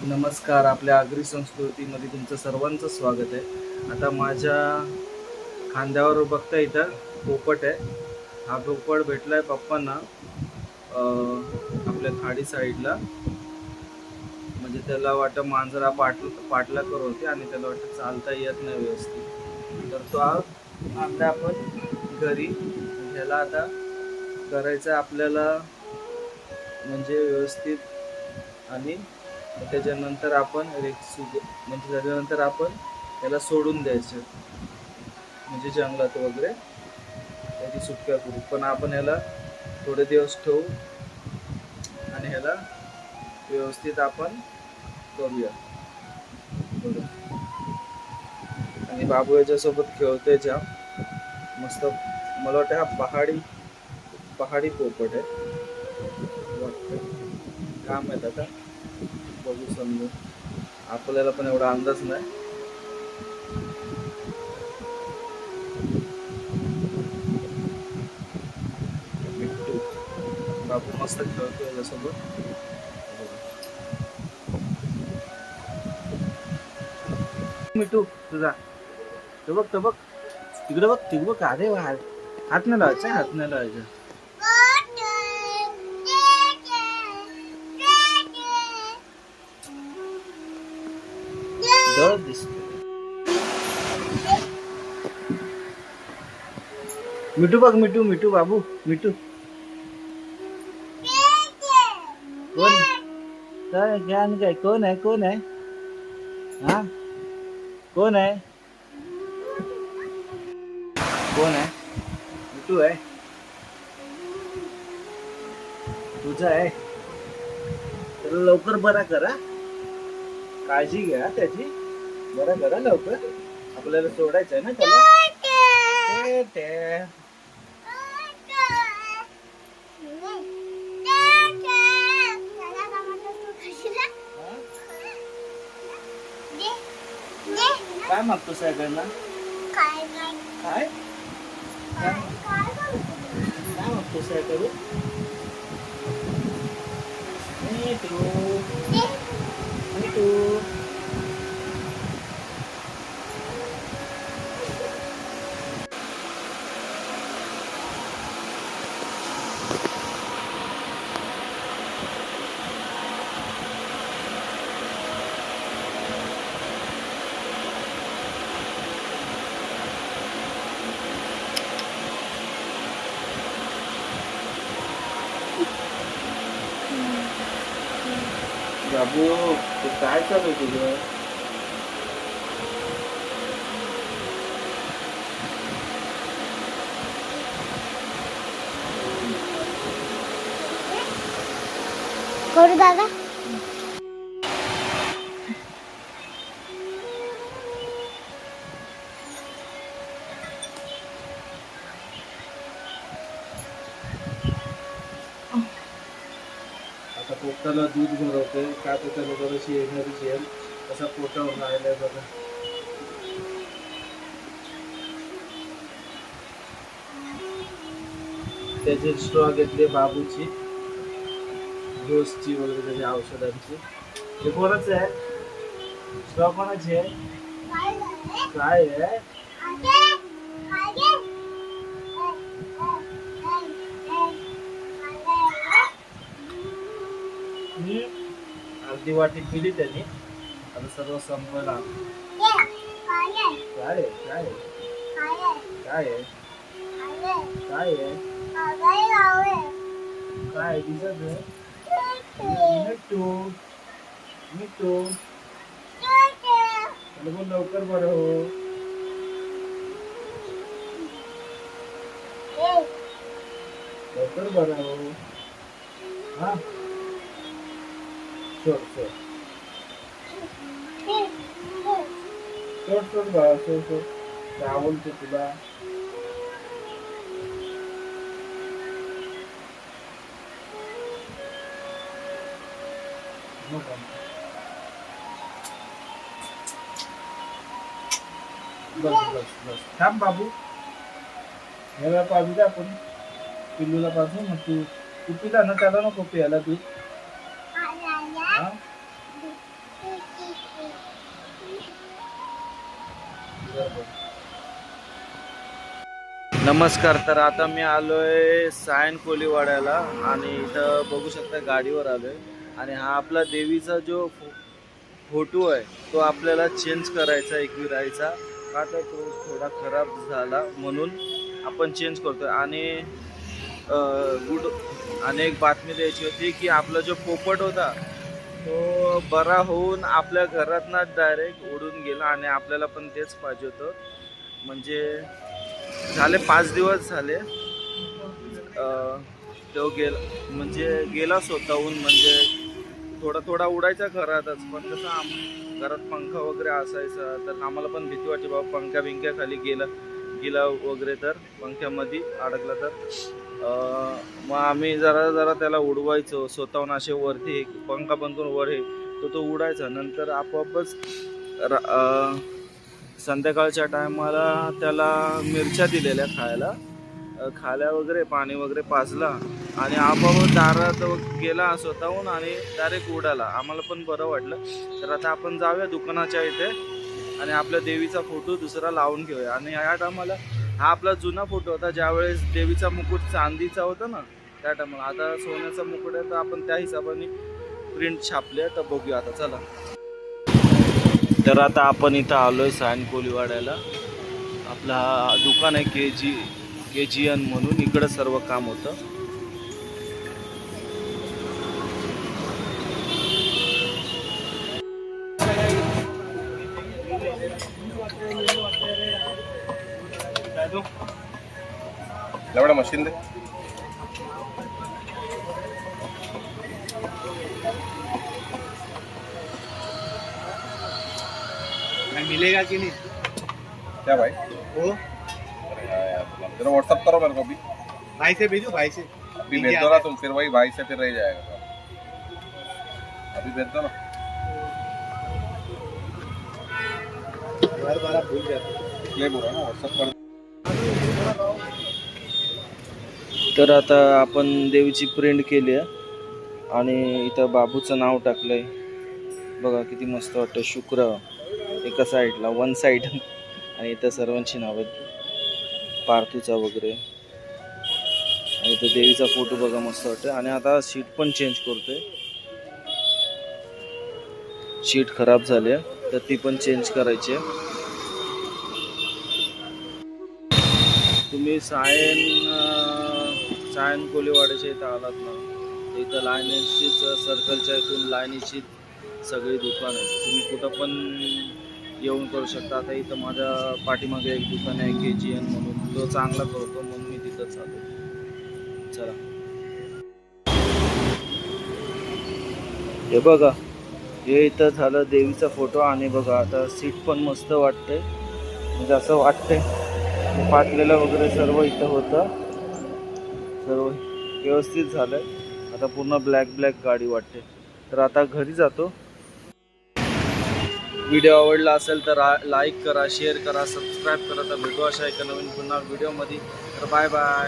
नमस्कार. आपल्या आगरी संस्कृतीमध्ये तुमचं सर्वांचं स्वागत आहे. आता माझ्या खांद्यावर बघता इथं पोपट आहे. हा पोपट भेटलाय पप्पांना आपल्या खाडी साईडला. म्हणजे त्याला वाटतं मांजरा पाठला करत होते आणि त्याला वाटतं चालता येत नाही व्यवस्थित. तर तो आणला आपण घरी. ह्याला आता करायचं आपल्याला म्हणजे व्यवस्थित. आणि त्याच्यानंतर आपण म्हणजे त्याच्यानंतर आपण त्याला सोडून द्यायचं म्हणजे जंगलात वगैरे त्याची सुटका करू. पण आपण ह्याला थोडे दिवस ठेवू आणि ह्याला व्यवस्थित आपण करूया. आणि बाबू याच्यासोबत खेळतोय जाम मस्त. मला वाटतं हा पहाडी पोपट आहे वाटतं. काम आहेत आता बघू समजून. आपल्याला पण एवढा अंदाज नाही. मिट्टू बाबू मस्त खेळतोय याच्यासोबत. मिट्टू तुझा तो बघ तिकडे बघ अरे वा, हात नाही लावायचं, हात नाही लावायचं. दिसतो मिठू बघ, मिठू बाबू मिठू कोण काय ज्ञान काय कोण आहे हा कोण आहे मिठू आहे तुझा आहे. तर लवकर बरा करा, काळजी घ्या त्याची. बरा करा लवकर, आपल्याला सोडायचं आहे ना त्याला. काय मागतो सगळ्यांना? काय मागतो करू? बाबू ते काय चालू आहे तुझं? करू दादा. आता पोटाला दूध भरवते का तर त्याला जराशी एनर्जी येईल. कसा पोटावर राहिलाय बघा. त्याचे स्ट्रॉ घेतले बाबूची, डोसची वगैरे त्याच्या औषधांची. हे कोणाच आहे स्ट्रॉ? कोणाची आहे? काय आहे? अर्धी वाटी पिली त्याने, आता सर्व संपला. काय काय काय काय काय दिसत आहे? मिट्टू मिट्टू लवकर बरं हो. लवकर बरं हो. हा सोड बाळा, सोड. काय बोलतो तुला? बस थांब बाबू. ह्याला पाजू दे आपण, पिल्लूला पाजू. मग तू पिला ना, त्याला नको प्यायला दूध. नमस्कार. तर आता मी आलोय सायन कोलीवाड्याला आणि इथं बघू शकता गाडीवर आलोय आणि हा आपला देवीचा जो फोटो आहे तो आपल्याला चेंज करायचा एकविरायचा का तर तो थोडा खराब झाला म्हणून आपण चेंज करतोय. आणि आणि एक बातमी द्यायची होती की आपला जो पोपट होता तो बरा होऊन आपल्या घरातनं डायरेक्ट उडून गेला आणि आपल्याला पण तेच पाहिजे होतं. म्हणजे झाले 5 दिवस झाले तो गेला स्वतःहून. म्हणजे थोडा थोडा उडायचा घरातच पण कसं घरात पंखा वगैरे असायचा तर आम्हाला पण भीती वाटते बाबा पंख्या बिंक्या खाली गेला वगैरे तर पंख्यामध्ये अडकला तर मग आम्ही जरा जरा त्याला उडवायचो स्वतःहून असे वरती पंखा बंद करून वर तो उडायचा. नंतर आपोआपच संध्याकाळच्या टायमाला त्याला मिरच्या दिलेल्या खायला वगैरे पाणी वगैरे पाजला आणि आपोआप दारात गेला स्वतःहून आणि डायरेक्ट उडाला. आम्हाला पण बरं वाटलं. तर आता आपण जाऊया दुकानाच्या इथे आणि आपल्या देवीचा फोटो दुसरा लावून घेऊया. आणि या टायमाला हा आपला जुना फोटो होता ज्यावेळेस देवीचा मुकुट चांदीचा होता ना त्या टायमाला. आता सोन्याचा मुकुट आहे तर आपण त्या हिशोबाने प्रिंट छापले. तर बघूया आता चला. तर आता आपण इथं आलोय सायन कोलीवाड्याला. आपला दुकान आहे KGN म्हणून. इकडं सर्व काम होतं. एवढा मशीन दे. मिलेगा कि नहीं? क्या भाई? वो जरा व्हाट्सअप करो मेरे को अभी. भाई से भेजो, भाई से. अभी भेज दो ना तुम, फिर वही भाई से फिर रह जाएगा. अभी भेज दो ना. बार बार आप भूल जाते. इसलिए बोल रहा हूँ ना व्हाट्सअप कर. तर आता आपण देवीची प्रिंट केली आहे आणि इथं बाबूचं नाव टाकलंय. बघा किती मस्त वाटतं. शुक्र एका साईडला वन साईड आणि इथं सर्वांची नाव आहेत पार्थूचा वगैरे. आणि इथं देवीचा फोटो बघा मस्त वाटतं. आणि आता शीट पण चेंज करतोय. शीट खराब झाली आहे तर ती पण चेंज करायची आहे. तुम्ही सायन कोलीवाड्याच्या इथं आलात ना इथं लाईनीचीच सर्कलच्या इथून लाईनीची सगळी दुकान आहे. तुम्ही कुठं पण येऊन करू शकता. आता इथं माझ्या पाठीमागे एक दुकान आहे KGN म्हणून. तो चांगला करतो म्हणून मी तिथंच आलो. चला हे बघा हे इथं झालं देवीचा फोटो. आणि बघा आता सीट पण मस्त वाटते. म्हणजे असं वाटतंय फाटलेलं वगैरे सर्व इथं होतं. सर्व व्यवस्थित झालंय. आता पूर्ण ब्लॅक गाडी वाटते. तर आता घरी जातो. व्हिडिओ आवडला असेल तर लाईक करा, शेअर करा, सबस्क्राईब करा. तर भेटू अशा एका नवीन पुन्हा व्हिडिओमध्ये. तर बाय बाय.